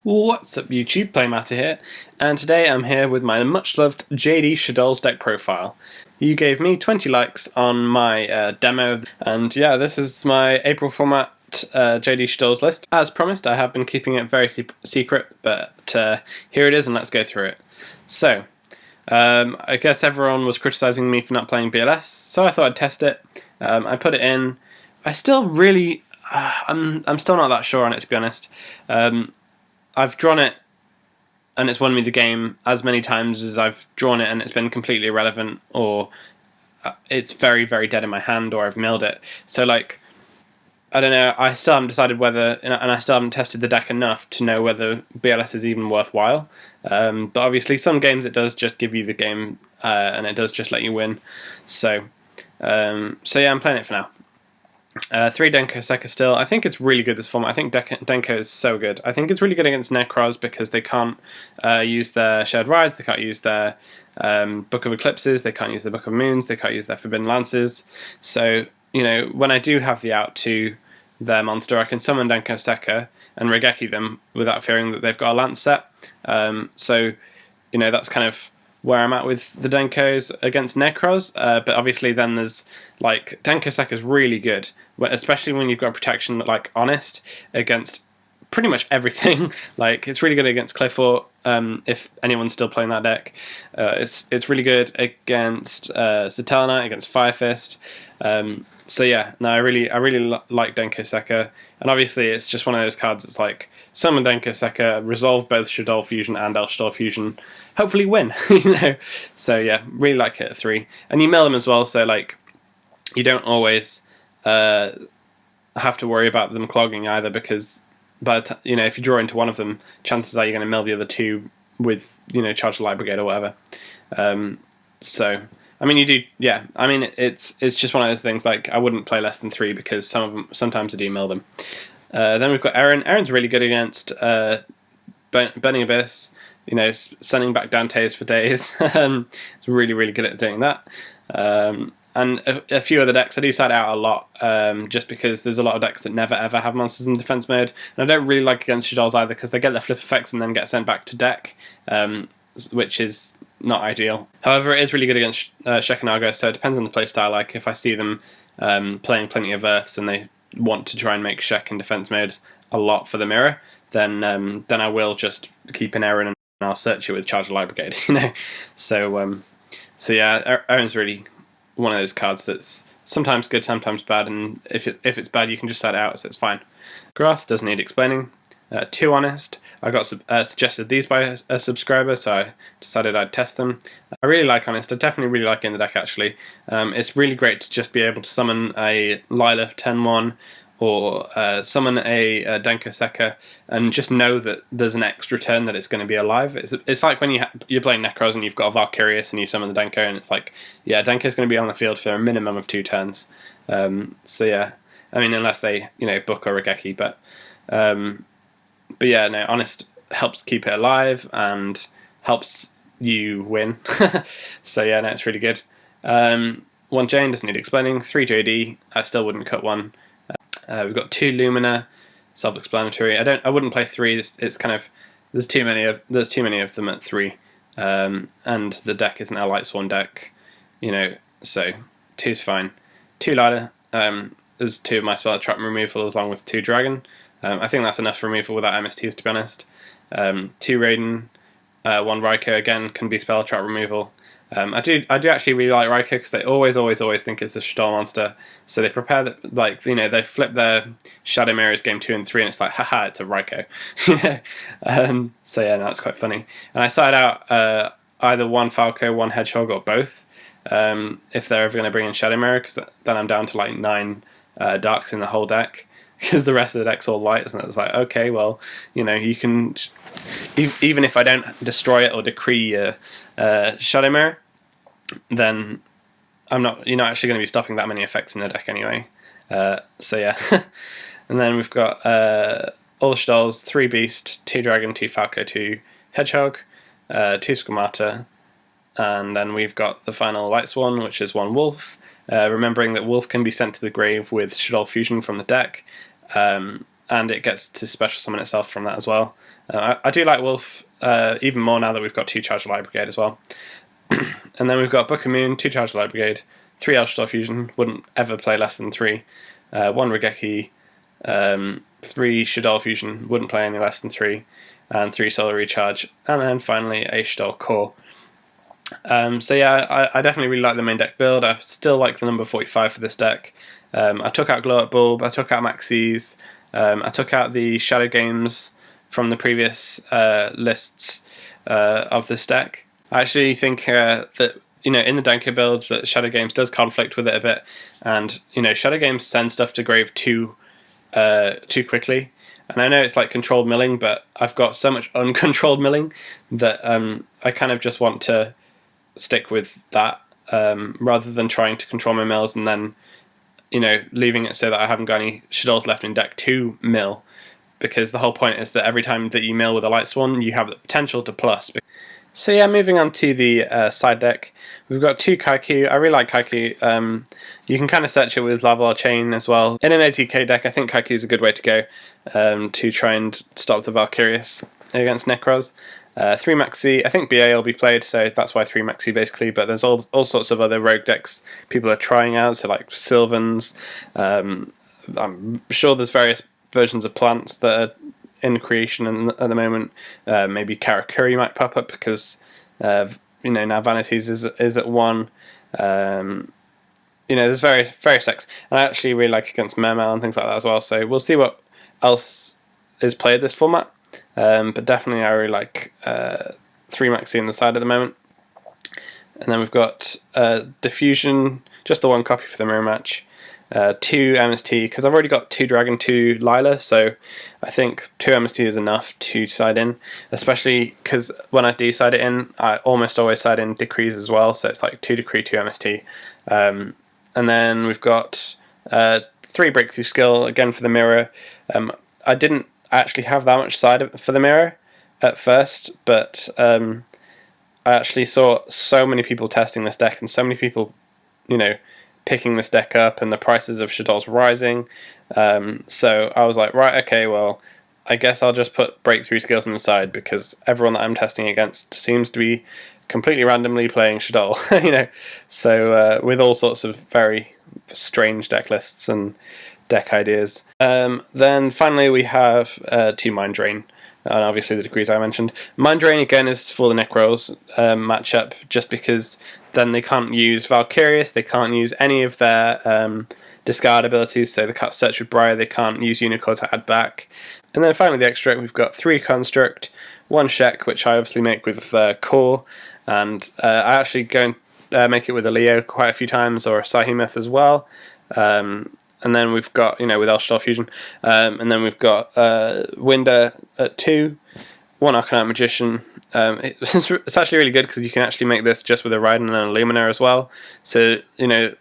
What's up YouTube, Playmatter here, and today I'm here with my much loved JD Shaddoll's deck profile. You gave me 20 likes on my demo, and yeah, this is my April format JD Shaddoll's list. As promised, I have been keeping it very secret, but here it is, and let's go through it. So, I guess everyone was criticizing me for not playing BLS, so I thought I'd test it. I put it in. I still really, I'm still not that sure on it, to be honest. I've drawn it and it's won me the game as many times as I've drawn it and it's been completely irrelevant, or it's very, very dead in my hand, or I've milled it. So, like, I don't know, I still haven't decided whether, and I still haven't tested the deck enough to know whether BLS is even worthwhile. But obviously some games it does just give you the game, and it does just let you win. So yeah, I'm playing it for now. 3 Denko Sekka still. I think it's really good, this format. I think Denko is so good. I think it's really good against Necros because they can't use their Shared Rides, they can't use their Book of Eclipses, they can't use their Book of Moons, they can't use their Forbidden Lances. So, you know, when I do have the out to their monster, I can summon Denko Sekka and Regeki them without fearing that they've got a Lance set. So, you know, that's kind of where I'm at with the Denkos against Necros, but obviously then there's, like, Denko Sekka is really good, especially when you've got protection like Honest against pretty much everything. Like, it's really good against Cliffort, if anyone's still playing that deck. It's really good against Satellarknight, against Fire Fist. So yeah, no, I really like Denko Sekka, and obviously it's just one of those cards. It's like summon Denko Sekka, resolve both Shaddoll Fusion and El Shaddoll Fusion, hopefully win. You know, so yeah, really like it at 3, and you mill them as well. So, like, you don't always have to worry about them clogging either, because you know, if you draw into one of them, chances are you're going to mill the other 2 with, you know, Charge the Light Brigade or whatever. So, I mean, you do, yeah. I mean, it's just one of those things. Like, I wouldn't play less than 3 because sometimes I do mill them. Then we've got Aaron. Aaron's really good against Burning Abyss. You know, sending back Dante's for days. It's really good at doing that. And a few other decks I do side out a lot, just because there's a lot of decks that never ever have monsters in defense mode, and I don't really like against Shaddolls either because they get their flip effects and then get sent back to deck, which is not ideal. However, it is really good against Shekanaga, so it depends on the playstyle. Like, if I see them playing plenty of Earths and they want to try and make Shek in defense mode a lot for the mirror, then I will just keep an Aaron and I'll search it with Charge the Light Brigade. You know, so yeah, Aaron's really one of those cards that's sometimes good, sometimes bad, and if it's bad, you can just set it out, so it's fine. Grath doesn't need explaining. 2 Honest. I got suggested these by a subscriber, so I decided I'd test them. I really like Honest. I definitely really like it in the deck, actually. It's really great to just be able to summon a Lilith 10-1 or summon a Denko Sekka and just know that there's an extra turn that it's going to be alive. It's like when you're playing Necros and you've got a Valkyrius and you summon the Denko, and it's like, yeah, Denko's going to be on the field for a minimum of 2 turns. So yeah, I mean, unless they, you know, book or Regeki, but yeah, no, Honest helps keep it alive and helps you win. So yeah, no, it's really good. 1 Jane doesn't need explaining. 3 JD, I still wouldn't cut 1. We've got 2 Lumina, self-explanatory. I wouldn't play 3. It's kind of, there's too many of them at 3, and the deck isn't a Light Sworn deck, you know. So 2's fine. 2 Ladder. There's 2 of my spell trap removal along with 2 Dragon. I think that's enough removal without MSTs, to be honest. 2 Raiden, 1 Raikou, again can be spell trap removal. I do actually really like Raikou because they always think it's a Shaddoll monster. So they prepare that, like, you know, they flip their Shadow Mirrors game 2 and 3, and it's like, haha, it's a Raikou. You know? So yeah, no, that's quite funny. And I side out either 1 Falco, 1 Hedgehog, or both. If they're ever going to bring in Shadow Mirror, because then I'm down to like 9 Darks in the whole deck, because the rest of the deck's all lights, and it's like, okay, well, you know, you can, even if I don't destroy it or decree Shadow Mirror, then you're not actually going to be stopping that many effects in the deck anyway. So yeah. And then we've got all the Shaddolls, 3 Beast, 2 Dragon, 2 Falco, 2 Hedgehog, 2 Squamata, and then we've got the final Light Swan, which is 1 Wolf. Remembering that Wolf can be sent to the grave with Shaddoll Fusion from the deck. and it gets to special summon itself from that as well. I do like Wolf even more now that we've got 2 Charge Light Brigade as well. And then we've got Book of Moon, 2 Charge Light Brigade, 3 Shaddoll Fusion, wouldn't ever play less than 3, 1 Regeki, 3 Shaddoll Fusion, wouldn't play any less than 3, and 3 Solar Recharge, and then finally a Shaddoll Core. So yeah, I definitely really like the main deck build. I still like the number 45 for this deck. I took out Glow Up Bulb, I took out Maxis, I took out the Shadow Games from the previous lists of this deck. I actually think that, you know, in the Danko build, that Shadow Games does conflict with it a bit, and, you know, Shadow Games send stuff to grave too quickly. And I know it's like controlled milling, but I've got so much uncontrolled milling that I kind of just want to stick with that rather than trying to control my mills and then, you know, leaving it so that I haven't got any Shaddolls left in deck to mill, because the whole point is that every time that you mill with a Light Swan, you have the potential to plus. So yeah, moving on to the side deck, we've got 2 Kaiku. I really like Kaiku. You can kind of search it with Laval Chain as well. In an ATK deck, I think Kaiku is a good way to go to try and stop the Valkyrius against Necros. 3 Maxi, I think BA will be played, so that's why 3 Maxi basically, but there's all sorts of other rogue decks people are trying out, so like Sylvans. I'm sure there's various versions of plants that are in creation at the moment. Maybe Karakuri might pop up because you know, now Vanities is at 1. You know, there's various decks, and I actually really like against Mermail and things like that as well. So we'll see what else is played this format. But definitely, I really like 3 Maxi in the side at the moment. And then we've got Diffusion, just the 1 copy for the mirror match. 2 MST, because I've already got 2 Dragon, 2 Lila, so I think 2 MST is enough to side in, especially because when I do side it in, I almost always side in Decrees as well, so it's like 2 Decree, 2 MST. And then we've got 3 Breakthrough Skill, again for the mirror. I didn't actually have that much side for the mirror at first, but I actually saw so many people testing this deck and so many people, you know, picking this deck up, and the prices of Shaddolls rising. So I was like, right, okay, well, I guess I'll just put Breakthrough Skills on the side, because everyone that I'm testing against seems to be completely randomly playing Shaddoll, you know. So with all sorts of very strange deck lists and deck ideas. Then finally we have 2 Mind Drain, and obviously the Decrees I mentioned. Mind Drain again is for the Necros matchup, just because then they can't use Valkyrius, they can't use any of their discard abilities, so they can't search with Briar, they can't use Unicorn to add back. And then finally the extra, we've got 3 Construct, 1 Shek, which I obviously make with Core, and I actually go and make it with a Leo quite a few times, or a Sahemoth as well. And then we've got, you know, with Shaddoll Fusion, and then we've got Winder at 2, 1 Arcanite Magician. It's actually really good because you can actually make this just with a Raiden and a Lumina as well. So, you know,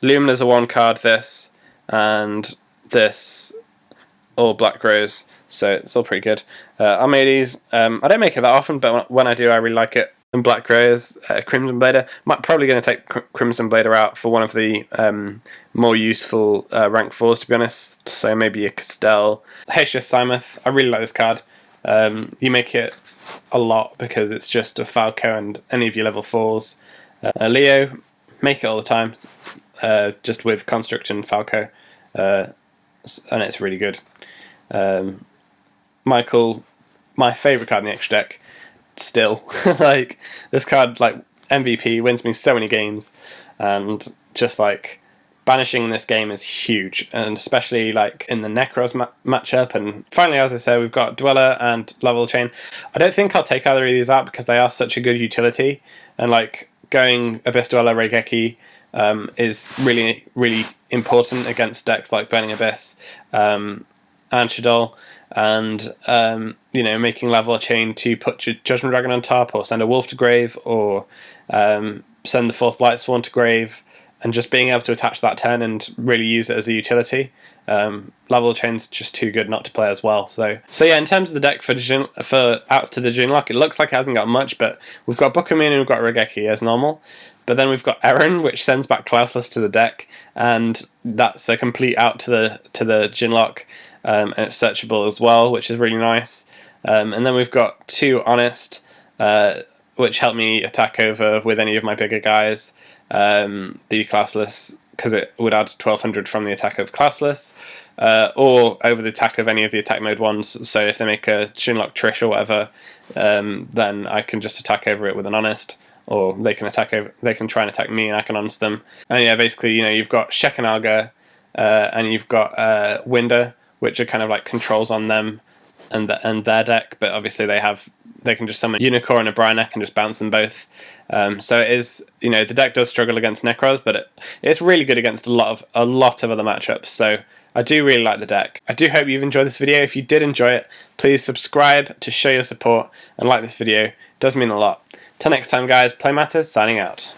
Lumina's a 1 card, this, and this, all Black Rose, so it's all pretty good. Armades, I don't make it that often, but when I do, I really like it. And Black Rose, Crimson Blader. Probably going to take Crimson Blader out for one of the more useful rank 4s, to be honest. So maybe a Castell. Haitius Simoth, I really like this card. You make it a lot because it's just a Falco and any of your level 4s. Leo, make it all the time, just with Construct and Falco, and it's really good. Michael, my favourite card in the extra deck, still. Like, this card, like, MVP, wins me so many games, and just like banishing this game is huge, and especially like in the Necros matchup. And finally, as I said, we've got Dweller and Level Chain. I don't think I'll take either of these out because they are such a good utility, and like going Abyss Dweller Regeki is really, really important against decks like Burning Abyss and Shaddoll, and you know, making Level Chain to put your Judgment Dragon on top, or send a Wolf to grave, or send the 4th Light Sworn to grave, and just being able to attach that turn and really use it as a utility. Level Chain's just too good not to play as well. So yeah, in terms of the deck for outs to the Jinlock, it looks like it hasn't got much, but we've got Book of Moon and we've got Regeki as normal. But then we've got Eren, which sends back Cloudless to the deck, and that's a complete out to the Jinlock. and it's searchable as well, which is really nice. And then we've got 2 Honest, which help me attack over with any of my bigger guys. The classless, because it would add 1200 from the attack of classless, or over the attack of any of the attack mode ones. So if they make a Shinlock Trish or whatever, then I can just attack over it with an Honest, or they can try and attack me and I can honest them. And yeah, basically, you've got Shekanaga, and you've got Winder, which are kind of like controls on them and their deck, but obviously they can just summon Unicorn and a Brionek and just bounce them both. So it is, the deck does struggle against Necros, but it's really good against a lot of other matchups. So I do really like the deck. I do hope you've enjoyed this video. If you did enjoy it, please subscribe to show your support and like this video. It does mean a lot. Till next time, guys, Play Matters signing out.